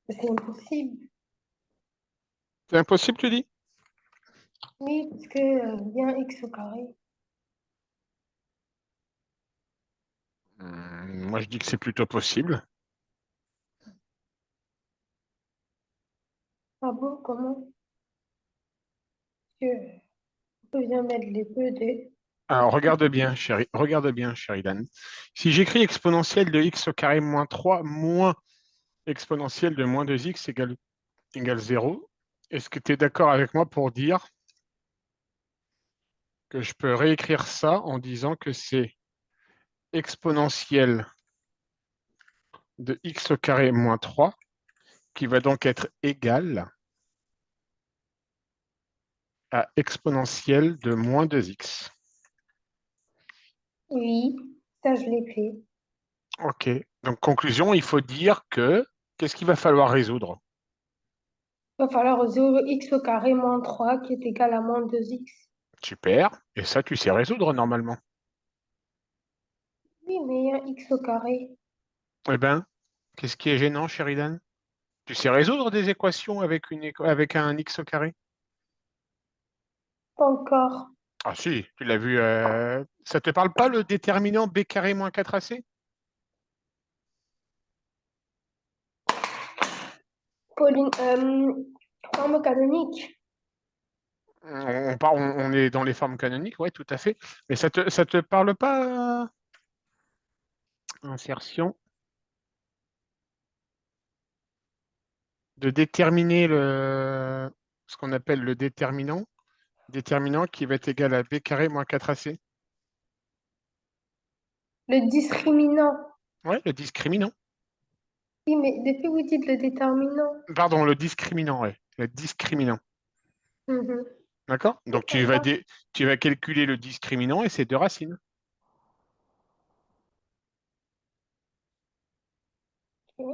C'est impossible. C'est impossible, tu dis? Oui, parce que bien x au carré. Moi, je dis que c'est plutôt possible. Ah bon, comment? Que on peut bien mettre les peu de... Alors, regarde bien, chérie Dan. Si j'écris exponentielle de x au carré moins 3 moins exponentielle de moins 2x égale 0, est-ce que tu es d'accord avec moi pour dire que je peux réécrire ça en disant que c'est exponentielle de x au carré moins 3 qui va donc être égale à exponentielle de moins 2x. Oui, ça je l'ai fait. OK. Donc, conclusion, il faut dire que qu'est-ce qu'il va falloir résoudre? Il va falloir 0x au carré moins 3 qui est égal à moins 2x. Super. Et ça, tu sais résoudre normalement. Oui, mais il y a x au carré. Eh bien, qu'est-ce qui est gênant, Sheridan? Tu sais résoudre des équations avec, avec un x au carré? Pas encore. Ah si, tu l'as vu. Ça te parle pas le déterminant b carré moins 4ac? Pauline, forme canonique. On est dans les formes canoniques, oui, tout à fait. Mais ça te parle pas insertion de déterminer ce qu'on appelle le déterminant qui va être égal à b carré moins 4ac? Le discriminant. Oui, le discriminant. Oui, mais depuis vous dites le déterminant. Pardon, le discriminant, ouais. Le discriminant. Mhm. D'accord? Donc D'accord. tu vas calculer le discriminant et ses deux racines. Ok.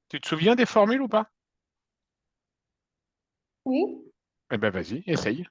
Tu te souviens des formules ou pas? Oui. Eh ben vas-y, essaye.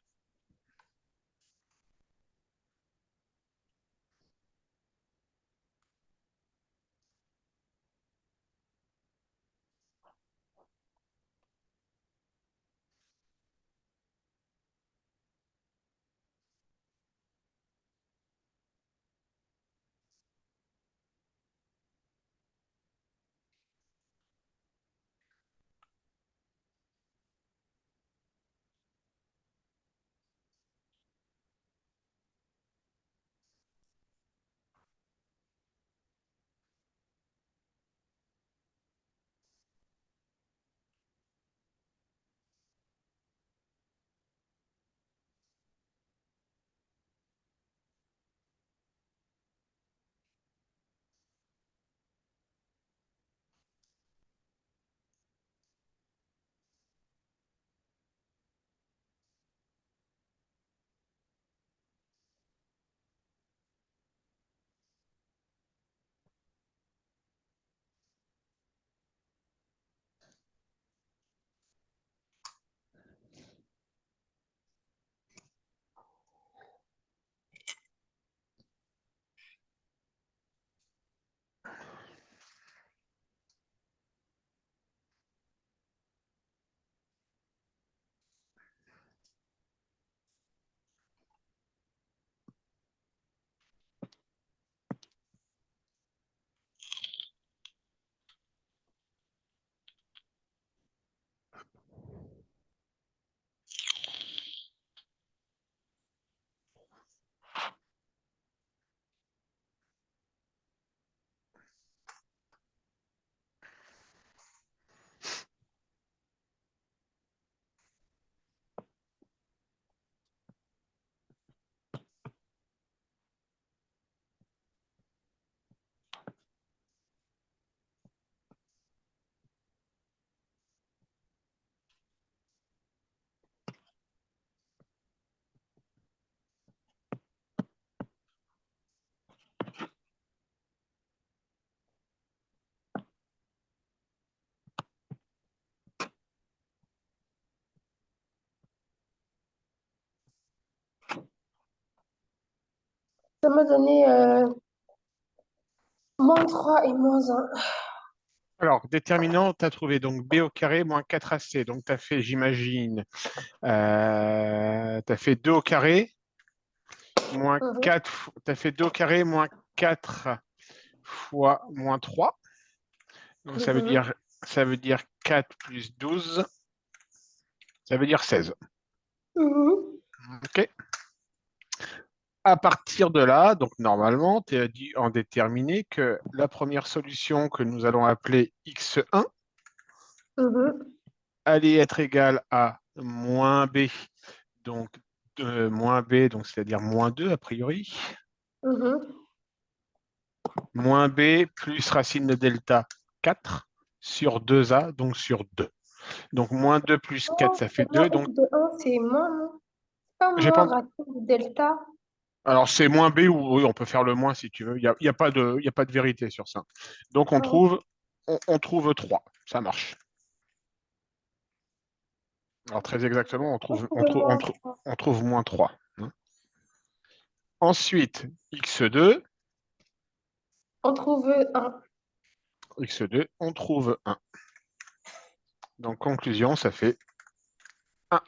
Ça m'a donné moins 3 et moins un. Alors, déterminant, tu as trouvé donc B au carré moins 4AC. Donc, tu as fait, j'imagine, tu as fait 2 au carré moins Mhm, 4. Tu as fait 2 au carré moins 4 fois moins 3. Donc, mhm, ça veut dire 4 plus 12. Ça veut dire 16. mhm, OK. À partir de là, donc normalement, tu as dû en déterminer que la première solution que nous allons appeler x1 mhm, allait être égale à moins b, donc moins b, donc c'est-à-dire moins 2 a priori, mhm. moins b plus racine de delta 4 sur 2a, donc sur 2. Donc moins 2 plus 4, Non, ça fait pour moi, 2. Donc x de un c'est moins, non? Pas j'ai pas... moins racine de delta. Alors c'est moins b ou oui, on peut faire le moins si tu veux. Il y a pas de, il y a pas de vérité sur ça. Donc Ah, on trouve 3. Ça marche. Alors très exactement, on trouve moins trois. on trouve moins 3. Hein. Ensuite, x2, On trouve un. x2, on trouve 1. Donc conclusion, ça fait 1.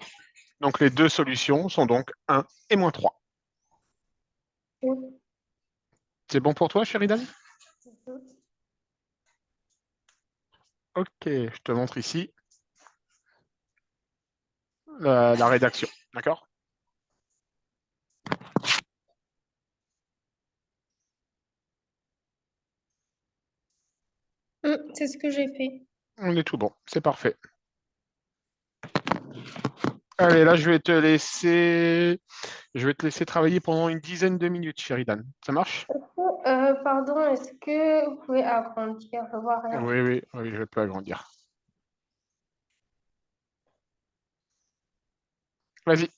Donc les deux solutions sont donc 1 et moins 3. C'est bon pour toi, Sheridan? Mhm. Ok, je te montre ici la rédaction. D'accord? C'est ce que j'ai fait. On est tout bon, c'est parfait. Allez, là, je vais te laisser travailler pendant une dizaine de minutes, Sheridan. Ça marche? Pardon, est-ce que vous pouvez agrandir? Je vois rien. Oui, oui, oui, je peux agrandir. Vas-y.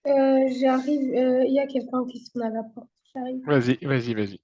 Euh, j'arrive. Il y a quelqu'un qui sonne à la porte. J'arrive. Vas-y, vas-y, vas-y.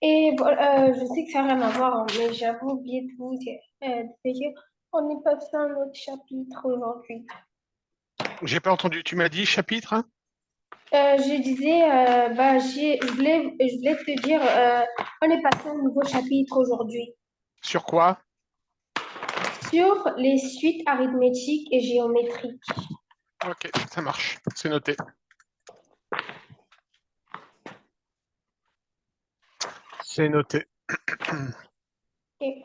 Et voilà, je sais que ça n'a rien à voir, hein, mais j'avais oublié de vous dire, on est passé à un autre chapitre aujourd'hui. J'ai pas entendu. Tu m'as dit chapitre, hein? Je disais, bah, je voulais te dire, on est passé à un nouveau chapitre aujourd'hui Sur quoi? sur les suites arithmétiques et géométriques. Ok, ça marche. C'est noté. C'est noté. Et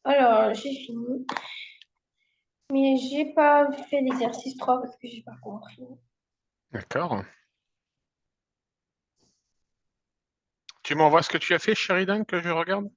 alors, j'ai fini, mais j'ai pas fait l'exercice 3 parce que j'ai pas compris. D'accord. Tu m'envoies ce que tu as fait, Sheridan, que je regarde?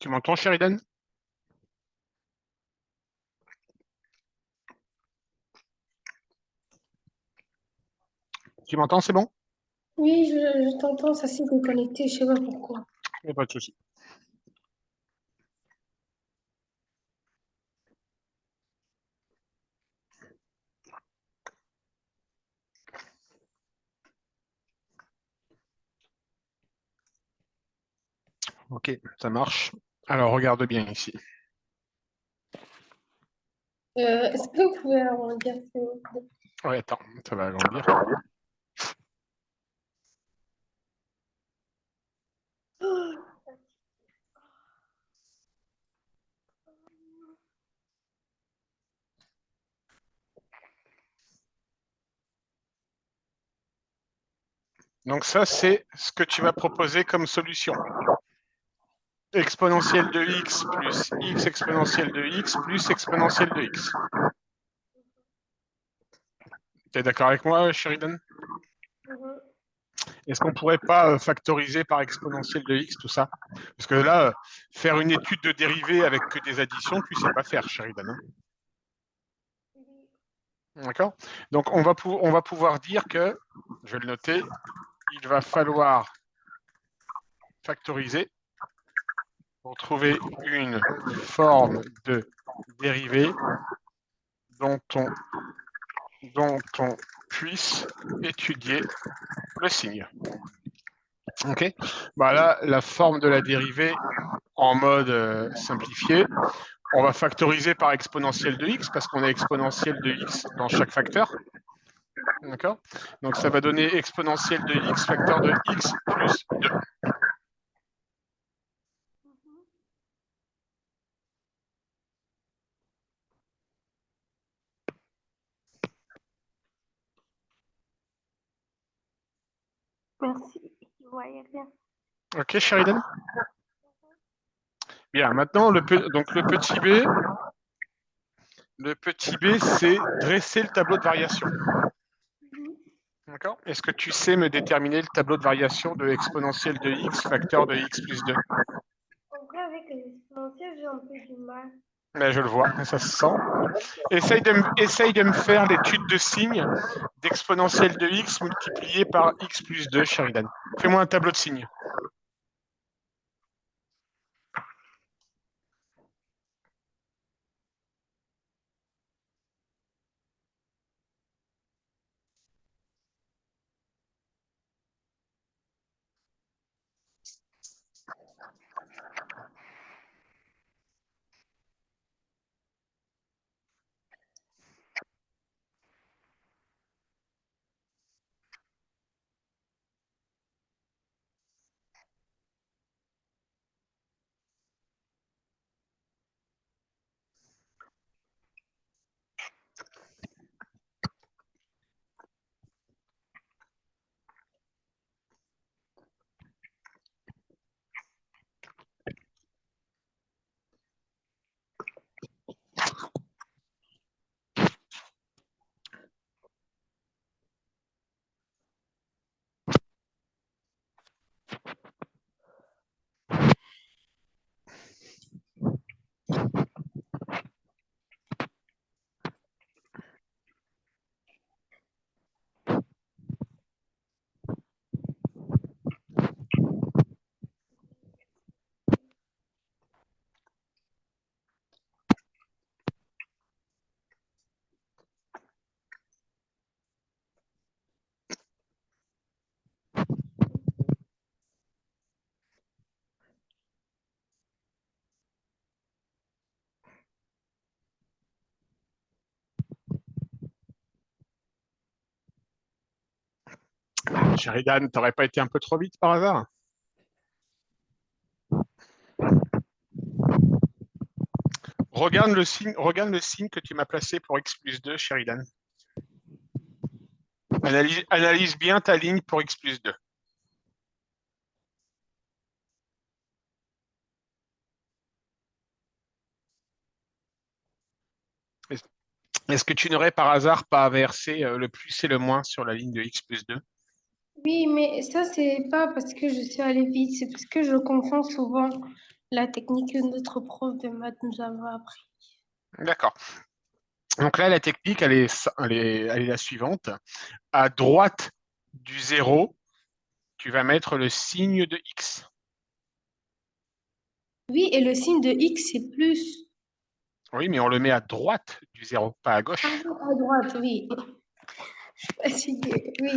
Tu m'entends, Sheridan? Tu m'entends, c'est bon? Oui, je t'entends, ça s'est déconnecté, je sais pas pourquoi. Il n'y a pas de souci. Ok, ça marche. Alors, regarde bien ici. Est-ce que vous pouvez arrondir s'il vous plaît? Ouais, attends, ça va agrandir. Donc ça, c'est ce que tu vas proposer comme solution. Exponentielle de x plus x exponentielle de x plus exponentielle de x. Tu es d'accord avec moi, Sheridan? Mhm. Est-ce qu'on ne pourrait pas factoriser par exponentielle de x tout ça? Parce que là, faire une étude de dérivée avec que des additions, tu ne sais pas faire, Sheridan. Hein. D'accord? Donc, on va pouvoir dire que, je vais le noter, il va falloir factoriser pour trouver une forme de dérivée dont on puisse étudier le signe. Ok. Bah là, la forme de la dérivée en mode simplifié, on va factoriser par exponentielle de x parce qu'on a exponentielle de x dans chaque facteur. D'accord. Donc ça va donner exponentielle de x facteur de x plus 2. Merci, je voyais rien. Ok, Sheridan? Bien, maintenant, donc le petit b, c'est dresser le tableau de variation. D'accord. Est-ce que tu sais me déterminer le tableau de variation de exponentielle de x facteur de x plus 2? En vrai, avec les exponentiels, j'ai un peu du mal. Ben, je le vois, ça se sent. Essaye de me faire l'étude de signe d'exponentielle de x multiplié par x plus 2, Sheridan. Fais-moi un tableau de signes. Sheridan, t'aurais pas été un peu trop vite par hasard? Regarde le signe que tu m'as placé pour x plus 2, Sheridan. Analyse bien ta ligne pour x plus 2. Est-ce que tu n'aurais par hasard pas inversé le plus et le moins sur la ligne de x plus 2? Oui, mais ça, c'est pas parce que je suis allée vite, c'est parce que je confonds souvent la technique que notre prof de maths nous avait appris. D'accord. Donc là, la technique, elle est la suivante. À droite du 0, tu vas mettre le signe de x. Oui, et le signe de X, c'est plus. Oui, mais on le met à droite du 0, pas à Ah, gauche. à droite, oui. Je suis fatiguée, oui.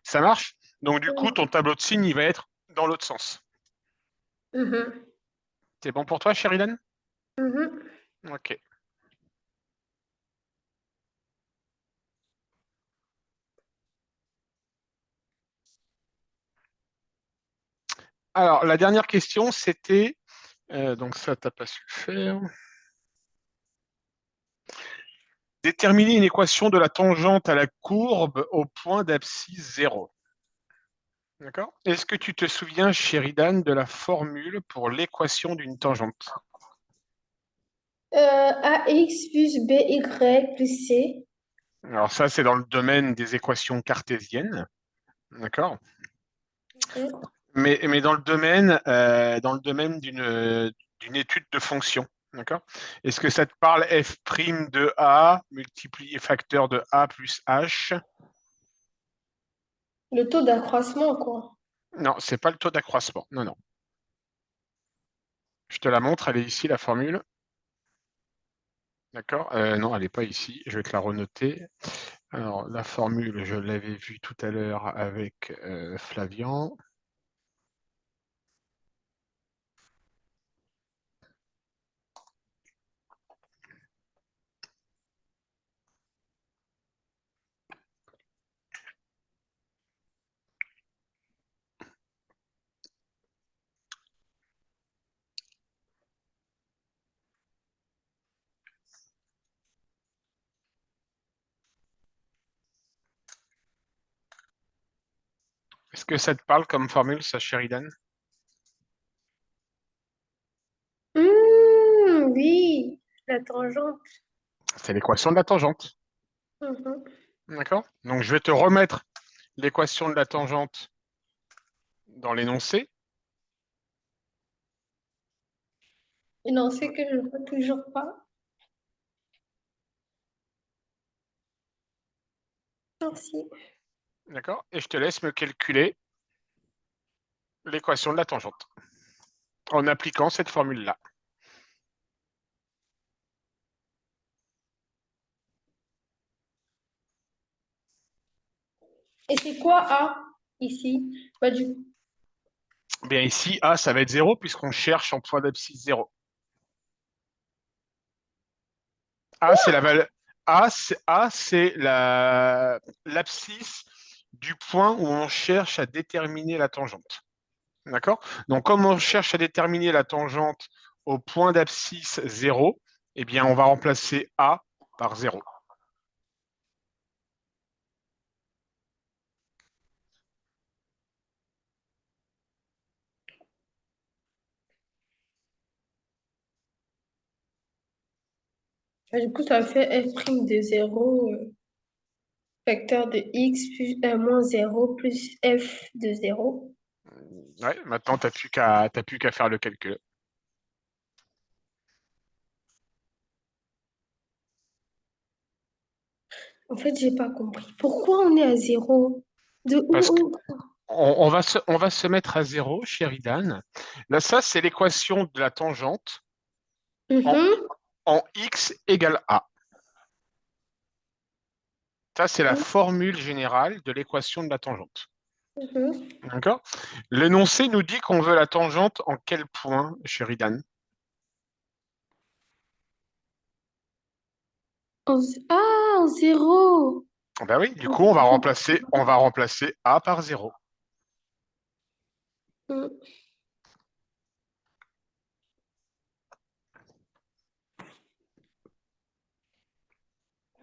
Ça marche? Donc, du coup, Oui. ton tableau de signes, il va être dans l'autre sens. Mhm. C'est bon pour toi, Sheridan? Mhm. OK. Alors, la dernière question, c'était, donc ça, tu n'as pas su le faire. Déterminer une équation de la tangente à la courbe au point d'abscisse 0. D'accord? Est-ce que tu te souviens, Sheridan, de la formule pour l'équation d'une tangente? AX plus BY plus C. Alors ça, c'est dans le domaine des équations cartésiennes. D'accord? Mhm. Mais dans le domaine d'une étude de fonction. D'accord? Est-ce que ça te parle f' de A multiplié facteur de A plus H? Le taux d'accroissement, quoi. Non, c'est pas le taux d'accroissement. Non, non. Je te la montre, elle est ici, la formule. D'accord? Non, elle n'est pas ici. Je vais te la renoter. Alors, la formule, je l'avais vue tout à l'heure avec Flavian. Est-ce que ça te parle comme formule, ça, Sheridan? Oui, la tangente. C'est l'équation de la tangente. Mhm. D'accord? Donc, je vais te remettre l'équation de la tangente dans l'énoncé. Et non, c'est que je ne vois toujours pas. Merci. D'accord? Et je te laisse me calculer l'équation de la tangente en appliquant cette formule-là. Et c'est quoi A ici? Bah, du Bien ici, A, ça va être 0 puisqu'on cherche en point d'abscisse 0. A, c'est la valeur. A, c'est l'abscisse du point où on cherche à déterminer la tangente. D'accord? Donc, comme on cherche à déterminer la tangente au point d'abscisse 0, eh bien, on va remplacer A par 0. Du coup, ça fait f' de 0, facteur de x plus moins 0 plus f de 0. Ouais, maintenant, tu n'as plus qu'à faire le calcul. En fait, j'ai pas compris. Pourquoi on est à 0? De Parce où? on va se mettre à 0, Sheridan. Là, ça, c'est l'équation de la tangente en, Mhm. en x égale A. Ça, c'est la formule générale de l'équation de la tangente. Mhm. D'accord? L'énoncé nous dit qu'on veut la tangente en quel point, Sheridan? En 0. Ben oui, du coup, on va remplacer A par 0. F'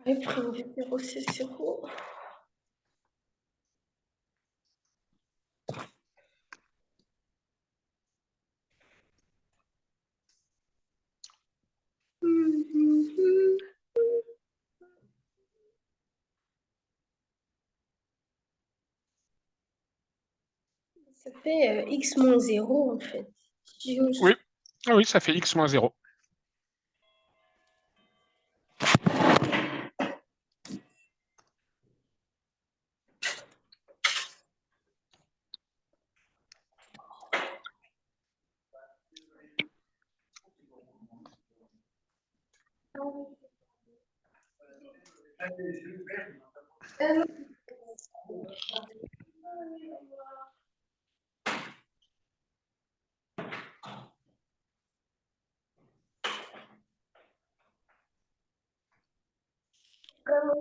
de 0, c'est 0. Ça fait x moins 0 en fait. Oui, ah oui, ça fait x moins 0. Vraiment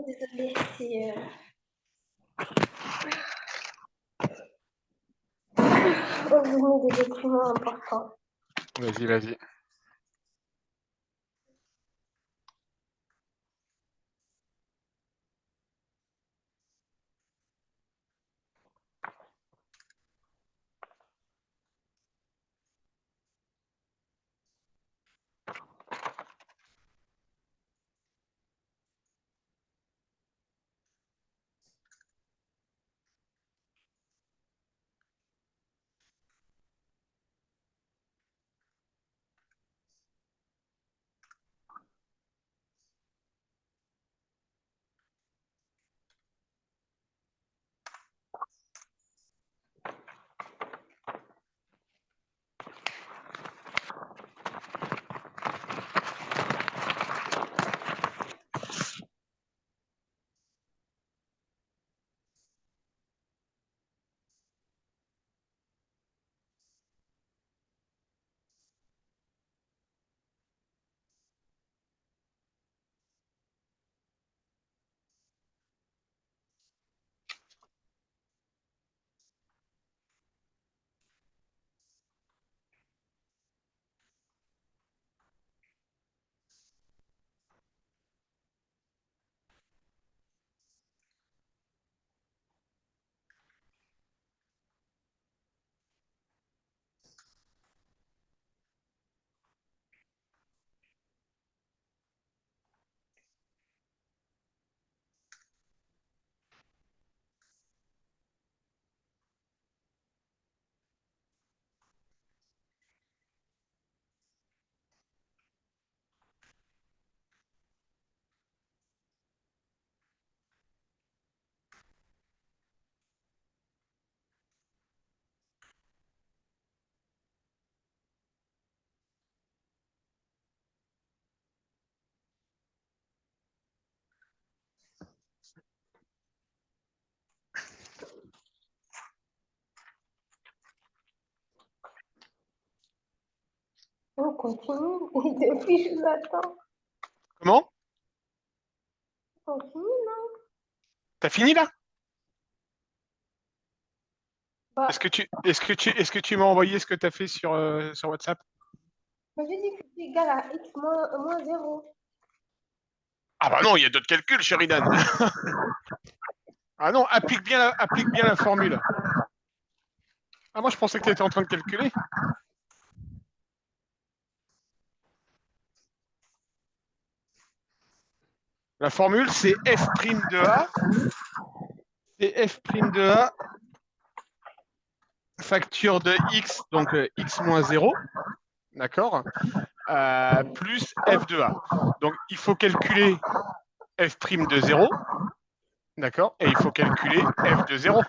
désolée si on vous met des documents importants. Vas-y, vas-y. On continue. Et depuis, je vous attends. Comment? On continue, non? T'as fini là? Bah, Est-ce que tu m'as envoyé ce que tu as fait sur WhatsApp? moi, j'ai dit que c'est égal à x moins 0. Ah bah non, il y a d'autres calculs, Sheridan. Ah non, applique bien la formule. Ah moi je pensais que tu étais en train de calculer. La formule c'est f' de a, c'est f' de a facture de x, donc x moins 0, d'accord, plus f de a. Donc il faut calculer f' de 0, d'accord, et il faut calculer f de 0.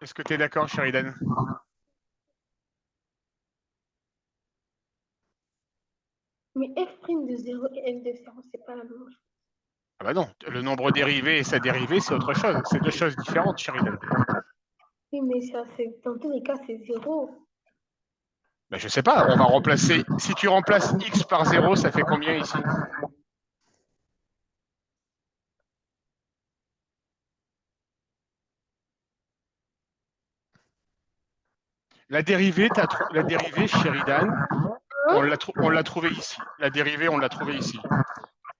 Est-ce que tu es d'accord, Sheridan? Mais f' de 0 et f de 0, c'est pas la même chose. Ah bah non, le nombre dérivé et sa dérivée, c'est autre chose. C'est deux choses différentes, Sheridan. Oui, mais ça, dans tous les cas, c'est 0. Ben, je sais pas, on va remplacer. Si tu remplaces x par 0, ça fait combien ici? La dérivée, Sheridan, Hein? on l'a trouvée ici. La dérivée, on l'a trouvée ici.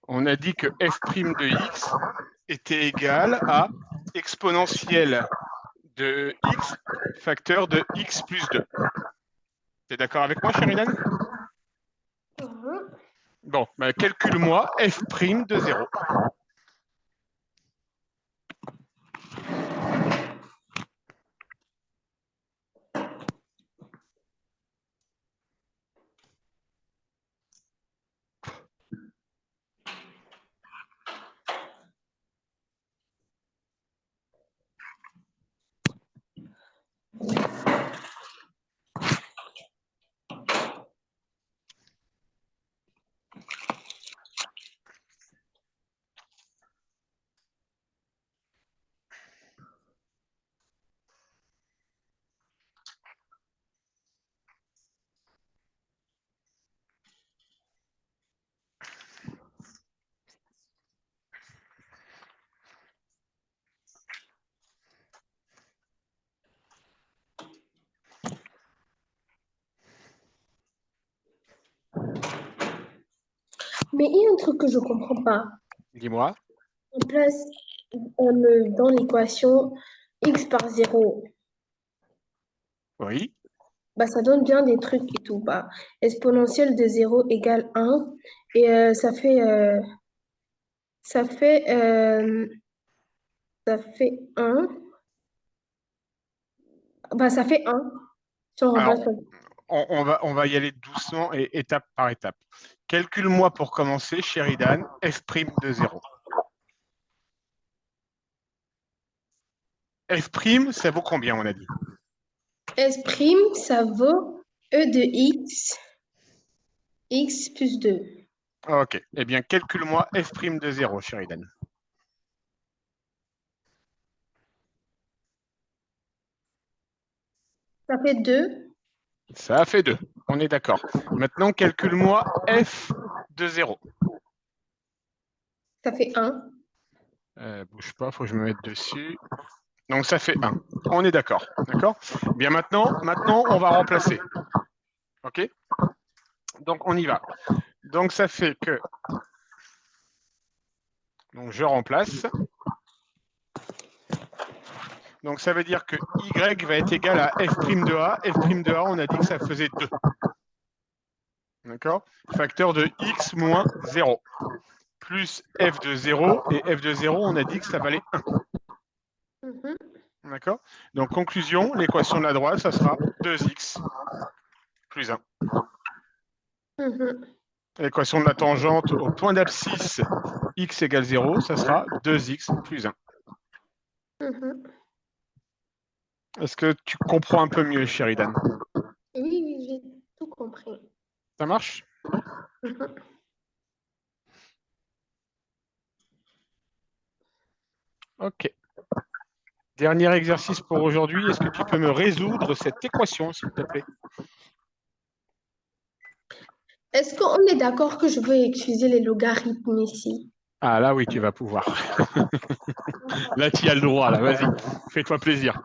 On a dit que f' de x était égal à exponentielle de x facteur de x plus 2. T'es d'accord avec moi, Sheridan? Mhm. Bon, ben, calcule-moi f' de 0. Mais il y a un truc que je comprends pas. Dis-moi. On place dans l'équation x par 0. Oui. Bah, ça donne bien des trucs et tout. Bah, exponentielle de 0 égale 1. Et ça fait, ça fait 1. Bah, ça fait 1 si on remplace Alors, par... on va y aller doucement et étape par étape. Calcule-moi pour commencer, Sheridan, f' de 0. F', ça vaut combien, on a dit? S', ça vaut e de x plus 2. Ok. Eh bien, calcule-moi f' de 0, Sheridan. Ça fait 2. Ça fait 2. On est d'accord. Maintenant, calcule-moi f de 0. Ça fait 1. Bouge pas, il faut que je me mette dessus. Donc, ça fait 1. On est d'accord. D'accord. Bien, maintenant, on va remplacer. OK. Donc, on y va. Donc, ça fait que... Donc, je remplace. Donc, ça veut dire que y va être égal à f' de a. F' de a, on a dit que ça faisait 2. D'accord. Facteur de x moins 0. Plus f de 0. Et f de 0, on a dit que ça valait 1. Mhm, D'accord. Donc, conclusion, l'équation de la droite, ça sera 2x plus 1. mhm, L'équation de la tangente au point d'abscisse x égale 0, ça sera 2x plus 1. mhm. Est-ce que tu comprends un peu mieux, Sheridan? Oui, oui, j'ai tout compris. Ça marche? Mhm. OK. Dernier exercice pour aujourd'hui. Est-ce que tu peux me résoudre cette équation, s'il te plaît? Est-ce qu'on est d'accord que je peux utiliser les logarithmes ici? Ah là, oui, tu vas pouvoir. Là, tu as le droit, là. Vas-y, fais-toi plaisir.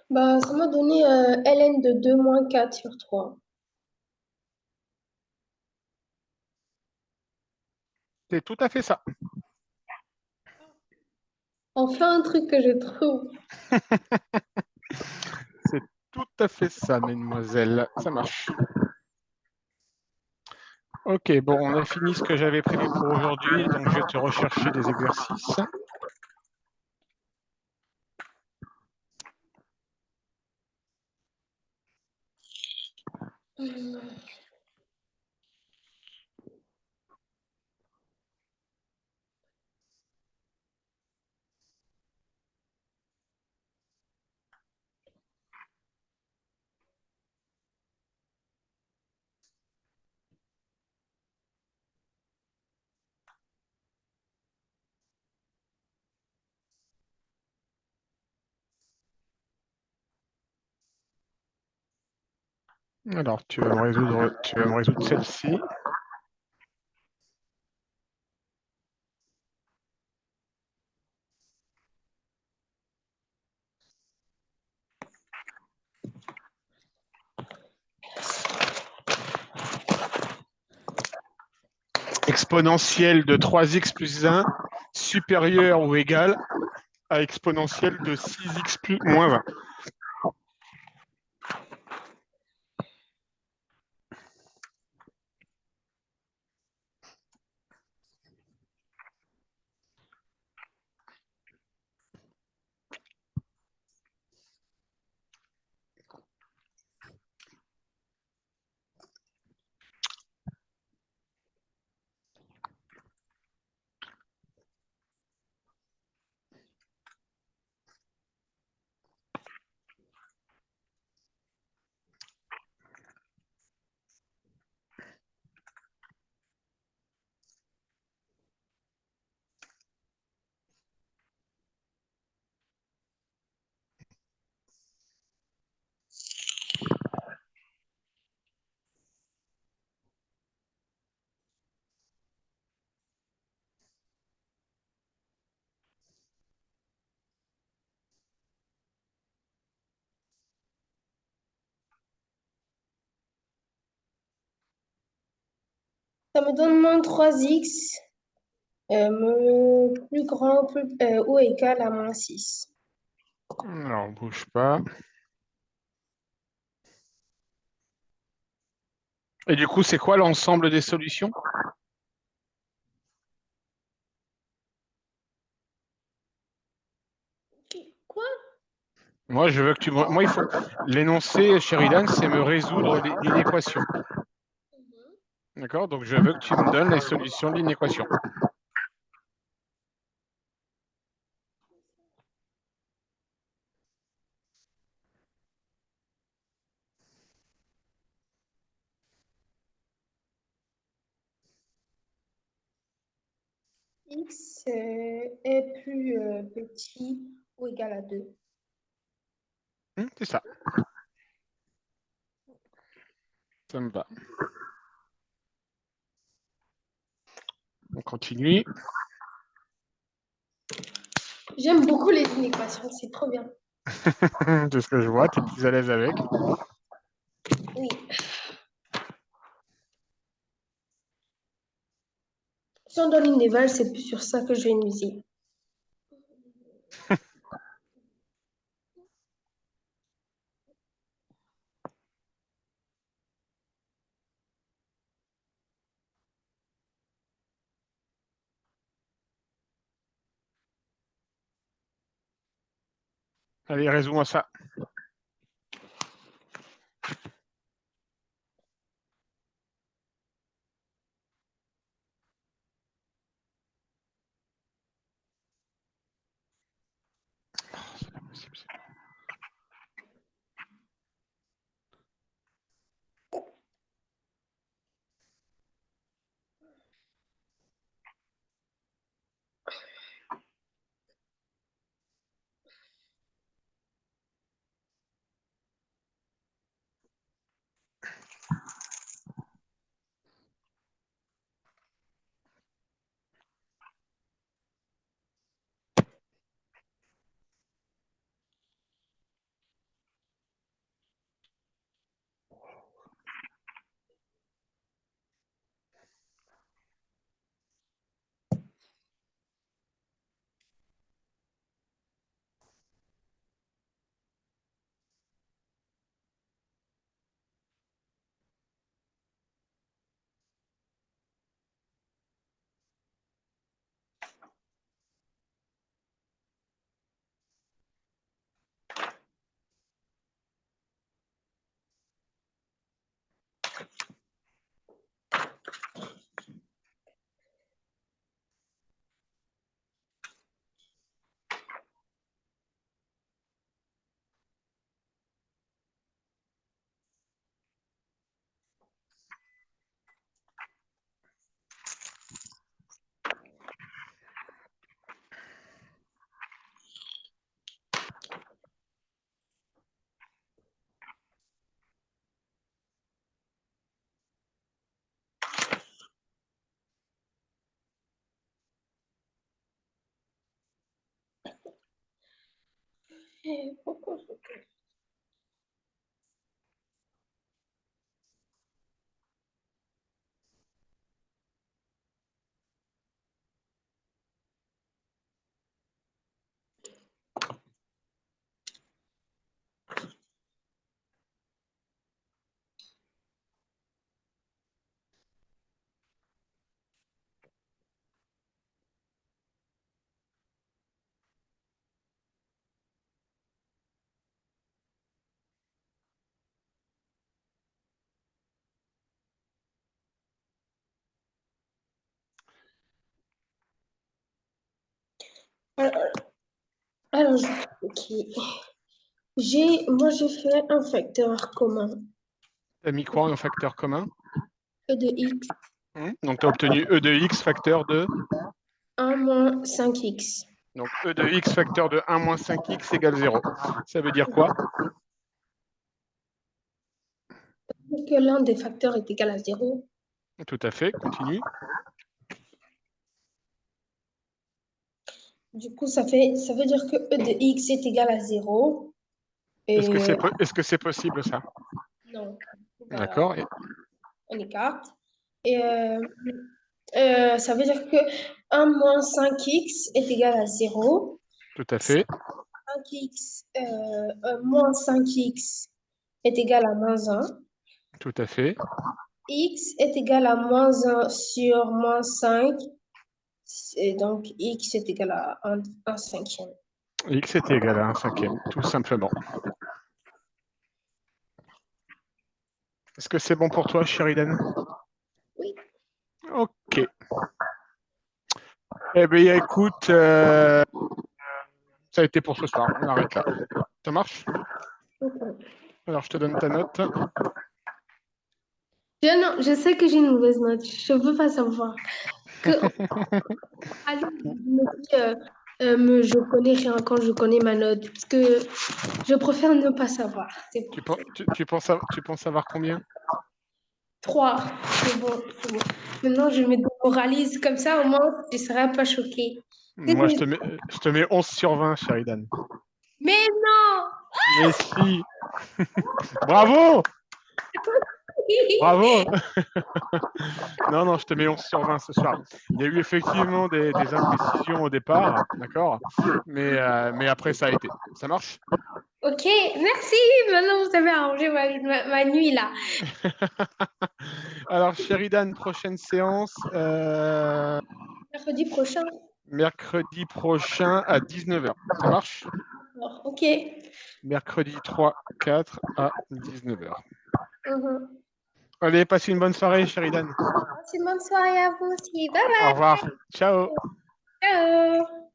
Bah, ça m'a donné ln de 2 moins 4 sur 3. C'est tout à fait ça. Enfin, un truc que je trouve. C'est tout à fait ça, mesdemoiselles. Ça marche. OK, bon, on a fini ce que j'avais prévu pour aujourd'hui, donc je vais te rechercher des exercices. Alors, tu vas me résoudre celle-ci. Exponentielle de 3x plus 1 supérieur ou égal à exponentielle de 6x plus moins 20. Ça me donne moins 3x, plus grand ou égal à moins 6. Alors, bouge pas. Et du coup, c'est quoi l'ensemble des solutions? Quoi? Moi, je veux que tu me... Moi, il faut... L'énoncé, Sheridan, c'est me résoudre l'inéquation. D'accord? Donc, je veux que tu me donnes les solutions de l'inéquation. X est plus petit ou égal à 2. C'est ça. Ça me va. On continue. J'aime beaucoup les inéquations, c'est trop bien. C'est ce que je vois. Tu es plus à l'aise avec. Oui. Si on donne une éval, c'est plus sur ça que je vais miser. Allez, résous-moi ça. C'est pas possible. Pourquoi? Alors, alors, ok. Moi, je fais un facteur commun. Tu as mis quoi en facteur commun? E de x, Donc, tu as obtenu E de x facteur de... 1 moins 5x. Donc, E de x facteur de 1 moins 5x égale 0. Ça veut dire quoi? Que l'un des facteurs est égal à 0. Tout à fait, continue. Du coup, ça veut dire que E de x est égal à 0. Est-ce que Et c'est possible, ça? non, bah, D'accord. on écarte. Et ça veut dire que 1 moins 5x est égal à 0. Tout à fait. 5x, moins 5x est égal à moins 1. Tout à fait. X est égal à moins 1 sur moins 5. Et donc, x est égal à 1 cinquième. X est égal à 1 cinquième, tout simplement. Est-ce que c'est bon pour toi, Sheridan? Oui. Ok. Eh bien, écoute, ça a été pour ce soir. On arrête là. Ça marche? Alors, je te donne ta note. Non, je sais que j'ai une mauvaise note. Je ne veux pas savoir. Que, allez, me dit, je connais rien quand je connais ma note. Parce que je préfère ne pas savoir. C'est pour ça. Tu penses savoir combien? 3. C'est bon, c'est bon. Maintenant, je me démoralise comme ça, au moins, tu ne seras pas choqué. Moi, je te mets 11 sur 20, Sheridan. Mais non! Mais si! Bravo! Bravo! Non, non, je te mets 11 sur 20 ce soir. Il y a eu effectivement des imprécisions au départ, d'accord? Mais après, ça a été. Ça marche? Ok, merci. Maintenant, vous avez arrangé ma nuit là. Alors, Sheridan, prochaine séance, Mercredi prochain. mercredi prochain à 19h. Ça marche? Alors, ok. Mercredi 3, 4 à 19h. Mhm. Allez, passez une bonne soirée, Sheridan. Merci, bonne soirée à vous aussi. Bye Au revoir. Ciao. bye. Ciao.